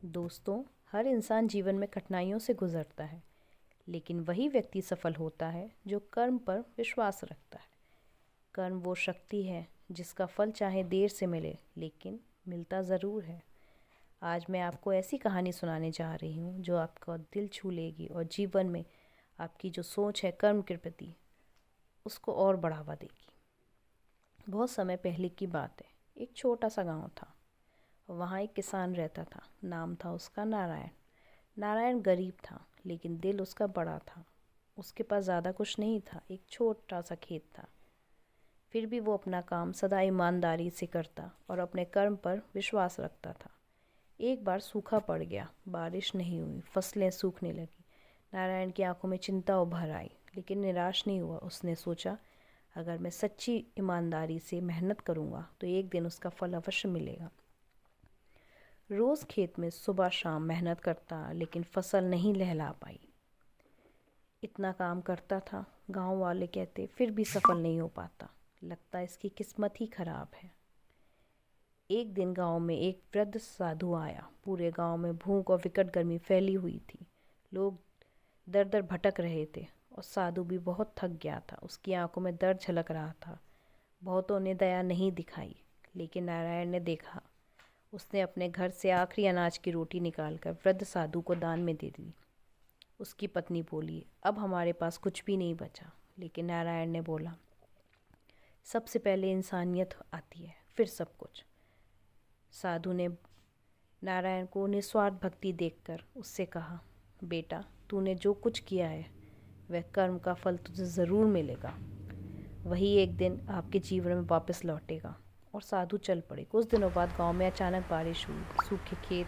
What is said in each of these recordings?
दोस्तों, हर इंसान जीवन में कठिनाइयों से गुजरता है, लेकिन वही व्यक्ति सफल होता है जो कर्म पर विश्वास रखता है। कर्म वो शक्ति है जिसका फल चाहे देर से मिले, लेकिन मिलता ज़रूर है। आज मैं आपको ऐसी कहानी सुनाने जा रही हूँ जो आपका दिल छू लेगी और जीवन में आपकी जो सोच है कर्म के प्रति, उसको और बढ़ावा देगी। बहुत समय पहले की बात है। एक छोटा सा गांव था। वहाँ एक किसान रहता था। नाम था उसका नारायण। नारायण गरीब था, लेकिन दिल उसका बड़ा था। उसके पास ज़्यादा कुछ नहीं था, एक छोटा सा खेत था। फिर भी वो अपना काम सदा ईमानदारी से करता और अपने कर्म पर विश्वास रखता था। एक बार सूखा पड़ गया, बारिश नहीं हुई, फसलें सूखने लगी। नारायण की आंखों में चिंता उभर आई, लेकिन निराश नहीं हुआ। उसने सोचा, अगर मैं सच्ची ईमानदारी से मेहनत करूँगा तो एक दिन उसका फल अवश्य मिलेगा। रोज़ खेत में सुबह शाम मेहनत करता, लेकिन फसल नहीं लहला पाई। इतना काम करता था, गांव वाले कहते, फिर भी सफल नहीं हो पाता। लगता इसकी किस्मत ही खराब है। एक दिन गांव में एक वृद्ध साधु आया। पूरे गांव में भूख और विकट गर्मी फैली हुई थी। लोग दर दर भटक रहे थे और साधु भी बहुत थक गया था। उसकी आंखों में दर्द झलक रहा था। बहुतों ने दया नहीं दिखाई, लेकिन नारायण ने देखा। उसने अपने घर से आखिरी अनाज की रोटी निकालकर वृद्ध साधु को दान में दे दी। उसकी पत्नी बोली, अब हमारे पास कुछ भी नहीं बचा। लेकिन नारायण ने बोला, सबसे पहले इंसानियत आती है, फिर सब कुछ। साधु ने नारायण को निस्वार्थ भक्ति देखकर उससे कहा, बेटा, तूने जो कुछ किया है वह कर्म का फल तुझे ज़रूर मिलेगा। वही एक दिन आपके जीवन में वापस लौटेगा। और साधु चल पड़े। कुछ दिनों बाद गांव में अचानक बारिश हुई। सूखे खेत,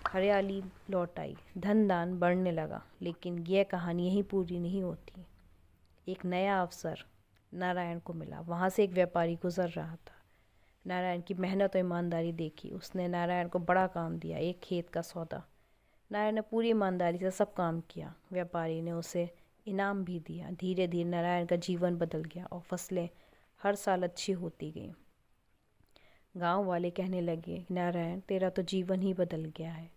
हरियाली लौट आई, धन दान बढ़ने लगा। लेकिन यह कहानी यहीं पूरी नहीं होती। एक नया अवसर नारायण को मिला। वहाँ से एक व्यापारी गुजर रहा था। नारायण की मेहनत और ईमानदारी देखी। उसने नारायण को बड़ा काम दिया, एक खेत का सौदा। नारायण ने पूरी ईमानदारी से सब काम किया। व्यापारी ने उसे इनाम भी दिया। धीरे धीरे नारायण का जीवन बदल गया और फसलें हर साल अच्छी होती गई। गांव वाले कहने लगे, नारायण, तेरा तो जीवन ही बदल गया है।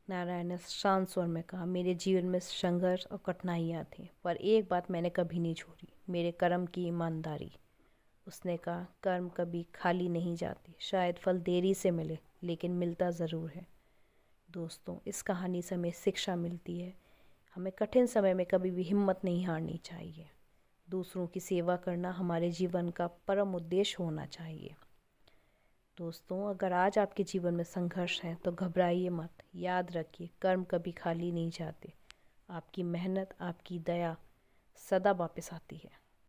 नारायण ने शांत स्वर में कहा, मेरे जीवन में संघर्ष और कठिनाइयाँ थी, पर एक बात मैंने कभी नहीं छोड़ी, मेरे कर्म की ईमानदारी। उसने कहा, कर्म कभी खाली नहीं जाती। शायद फल देरी से मिले, लेकिन मिलता ज़रूर है। दोस्तों, इस कहानी से हमें शिक्षा मिलती है। हमें कठिन समय में कभी भी हिम्मत नहीं हारनी चाहिए। दूसरों की सेवा करना हमारे जीवन का परम उद्देश्य होना चाहिए। दोस्तों, अगर आज आपके जीवन में संघर्ष है तो घबराइए मत। याद रखिए, कर्म कभी खाली नहीं जाते। आपकी मेहनत, आपकी दया सदा वापस आती है।